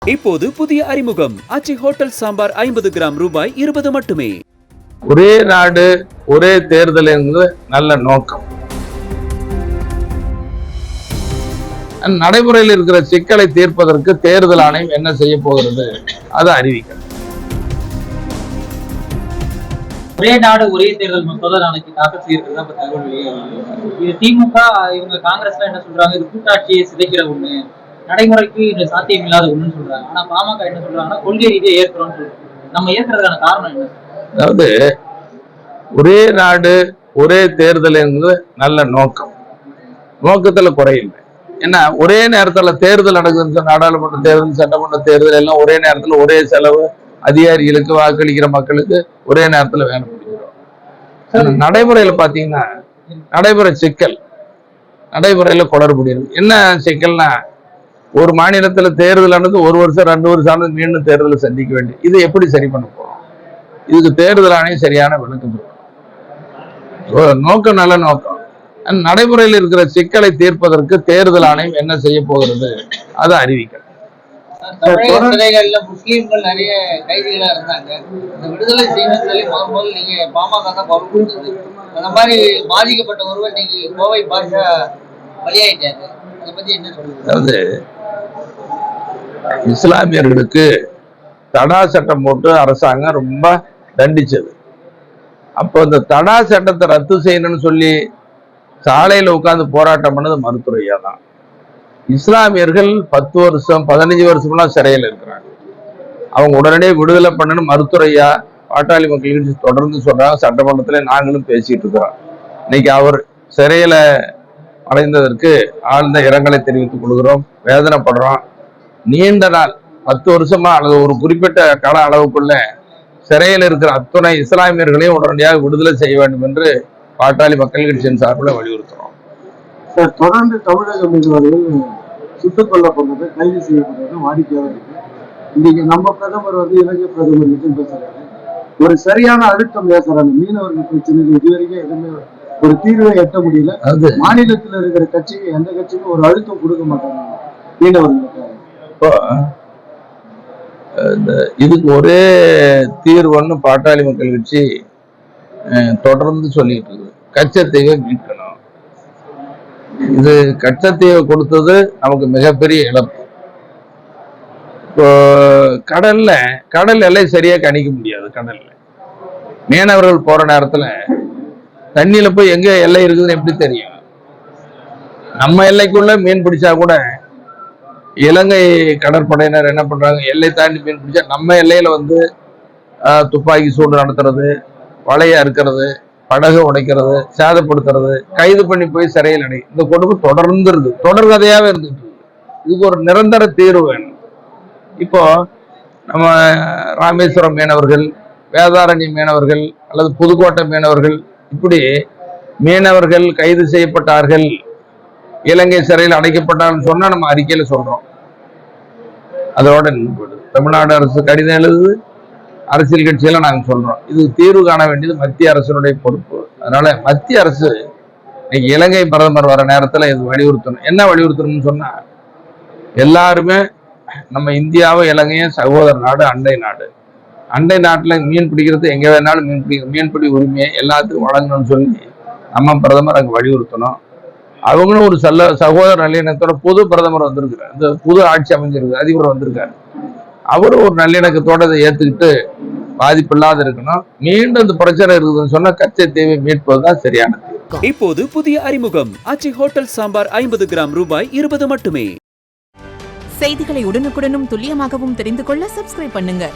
இப்போது புதிய அறிமுகம் ஆச்சி ஹோட்டல் சாம்பார் 50 கிராம் ரூபாய் 20 மட்டுமே. ஒரே நாடு ஒரே தேர்தல் என்பது நல்ல நோக்கம். நடைமுறையில் இருக்கிற சிக்கலை தீர்ப்பதற்கு தேர்தல் ஆணையம் என்ன செய்ய போகிறது அதை அறிவிக்கிறது. ஒரே நாடு ஒரே தேர்தல் மசோதா நாளைக்கு தாக்கல் செய்யறதுதான் இப்ப தகவல் வெளியாகுது. இது திமுக இவங்க காங்கிரஸ்ல என்ன சொல்றாங்க, இது கூட்டாட்சியை சிதைக்கிற ஒண்ணு, நடைமுறைக்கு இது சாத்தியம் இல்லாத ஒண்ணுன்னு சொல்றாங்க. ஆனா பாமக என்ன சொல்றாங்கன்னா கொள்கை ரீதியை ஏற்கிறோம்னு சொல்றாங்க. நம்ம ஏற்கிறதுக்கான காரணம் என்ன? அதாவது ஒரே நாடு ஒரே தேர்தல் என்பது நல்ல நோக்கம். நோக்கத்துல குறையில்லை. ஏன்னா ஒரே நேரத்துல தேர்தல் நடக்குது, நாடாளுமன்ற தேர்தல், சட்டமன்ற தேர்தல் எல்லாம் ஒரே நேரத்துல ஒரே செலவு, அதிகாரிகளுக்கு வாக்களிக்கிற மக்களுக்கு ஒரே நேரத்துல வேலை முடிக்கிறோம். நடைமுறையில பாத்தீங்கன்னா நடைமுறை சிக்கல், நடைமுறையில குளறுபடியாது. என்ன சிக்கல்னா, ஒரு மாநிலத்துல தேர்தல் ஆனது 1 வருஷம் 2 வருஷம் ஆனது மீண்டும் தேர்தலை சந்திக்க வேண்டிய, இது எப்படி சரி பண்ண போறோம்? இதுக்கு தேர்தல் ஆணையம் சரியான விளக்கம் கொடுக்கணும். நோக்கம் நல்ல நோக்கம். நடைமுறையில் இருக்கிற சிக்கலை தீர்ப்பதற்கு தேர்தல் ஆணையம் என்ன செய்ய போகிறது அதை அறிவிக்கணும். சிறைகள்ல முஸ்லீம்கள் நிறைய கைதிகளா இருந்தாங்க. இந்த விடுதலை செய்யணும்னு சொல்லி முதல் நீங்க பாமக தான் குரல் கொடுத்தது. அந்த மாதிரி பாதிக்கப்பட்ட ஒருவர் இன்னைக்கு கோவை பாஷா பலியாயிட்டாரு. அதை பத்தி என்ன சொல்லுங்க? அதாவது இஸ்லாமியர்களுக்கு தடா சட்டம் போட்டு அரசாங்கம் ரொம்ப தண்டிச்சது. அப்போ இந்த தடா சட்டத்தை ரத்து செய்யணும்னு சொல்லி சாலையில உட்கார்ந்து போராட்டம் பண்ணது மருத்துவரையா தான். இஸ்லாமியர்கள் 10 வருஷம் 15 வருஷம்லாம் சிறையில் இருக்கிறாங்க. அவங்க உடனடியே விடுதலை பண்ணணும் மருத்துவரையா பாட்டாளி மக்கள் கட்சி தொடர்ந்து சொல்றாங்க. சட்டமன்றத்துல நாங்களும் பேசிட்டு இருக்கிறோம். இன்னைக்கு அவர் சிறையில அடைந்ததற்கு ஆழ்ந்த இரங்கலை தெரிவித்துக் கொள்கிறோம், வேதனைப்படுறோம். நீண்ட நாள் 10 வருஷமா அல்லது ஒரு குறிப்பிட்ட கால அளவுக்குள்ள சிறையில் இருக்கிற அத்துணை இஸ்லாமியர்களையும் உடனடியாக விடுதலை செய்ய வேண்டும் என்று பாட்டாளி மக்கள் கட்சியின் சார்பில் வலியுறுத்துறோம். தொடர்ந்து தமிழக மீனவர்கள் சுட்டுக் கொல்லப்படுறது, கைது செய்யப்படுறது வாடிக்கையாக இருக்கு. இன்னைக்கு நம்ம பிரதமர் இலங்கை பிரதமர் கிட்ட பேசுறாரு, ஒரு சரியான அழுத்தம் பேசுறாங்க. மீனவர்கள் பிரச்சனைகள் இதுவரைக்கும் எதுவுமே ஒரு தீர்வை எட்ட முடியல. மாநிலத்தில் இருக்கிற கட்சிக்கு எந்த கட்சிக்கும் ஒரு அழுத்தம் கொடுக்க மாட்டாங்க மீனவர்களுக்கு. இதுக்கு ஒரே தீர்வுன்னு பாட்டாளி மக்கள் கட்சி தொடர்ந்து சொல்லிட்டு இருக்கு. கச்சத்தீவை மீட்கணும். இது கச்சத்தீவை கொடுத்தது நமக்கு மிகப்பெரிய இழப்பு. இப்போ கடல் எல்லை சரியா கணிக்க முடியாது. கடல்ல மீனவர்கள் போற நேரத்துல தண்ணியில போய் எங்க எல்லை இருக்குதுன்னு எப்படி தெரியும்? நம்ம எல்லைக்குள்ள மீன் பிடிச்சா கூட இலங்கை கடற்படையினர் என்ன பண்றாங்க, எல்லை தாண்டி மீன் பிடிச்சா நம்ம எல்லையில துப்பாக்கி சூடு நடத்துறது, வலையை அறுக்கிறது, படகு உடைக்கிறது, சேதப்படுத்துறது, கைது பண்ணி போய் சிறையில் அடை, இந்த கொடுமை தொடர்ந்து இருக்கு, தொடர்கதையாவே இருந்துட்டு இருக்கு. இதுக்கு ஒரு நிரந்தர தீர்வு வேணும். இப்போ நம்ம ராமேஸ்வரம் மீனவர்கள், வேதாரண்ய மீனவர்கள் அல்லது புதுக்கோட்டை மீனவர்கள், இப்படி மீனவர்கள் கைது செய்யப்பட்டார்கள், இலங்கை சிறையில் அடைக்கப்பட்டார்கள் சொன்னா நம்ம அறிக்கையில சொல்றோம். அதோட தமிழ்நாடு அரசு கடிதம் எழுது, அரசியல் கட்சியெல்லாம் நாங்கள் சொல்றோம். இது தீர்வு காண வேண்டியது மத்திய அரசினுடைய பொறுப்பு. அதனால மத்திய அரசு இன்னைக்கு இலங்கை பிரதமர் வர நேரத்துல இது வலியுறுத்தணும். என்ன வலியுறுத்தணும்னு சொன்னா, எல்லாருமே நம்ம இந்தியாவும் இலங்கையும் சகோதர நாடு, அண்டை நாடு. அண்டை நாட்டுல மீன் பிடிக்கிறது எங்க வேணாலும் மீன்பிடி உரிமையை எல்லாத்துக்கும் வழங்கணும்னு சொல்லி நம்ம பிரதமர் அங்க வலியுறுத்தணும். அவங்களும் ஒரு சகோதர நல்லிணக்கத்தோட புது பிரதமர் வந்திருக்கிறார், இந்த புது ஆட்சி அமைஞ்சிருக்கு, அதிபர் வந்திருக்காரு. அவரும் ஒரு நல்லிணக்கத்தோட இதை ஏத்துக்கிட்டு பாதிப்பு இல்லாத இருக்கணும். மீண்டும் இந்த பிரச்சனை இருக்குதுன்னு சொன்னா கச்சத்தீவை மீட்பதுதான் சரியானது. இப்போது புதிய அறிமுகம் ஆச்சி ஹோட்டல் சாம்பார் 50 கிராம் ரூபாய் 20 மட்டுமே. செய்திகளை உடனுக்குடனும் துல்லியமாகவும் தெரிந்து கொள்ள சப்ஸ்கிரைப் பண்ணுங்க.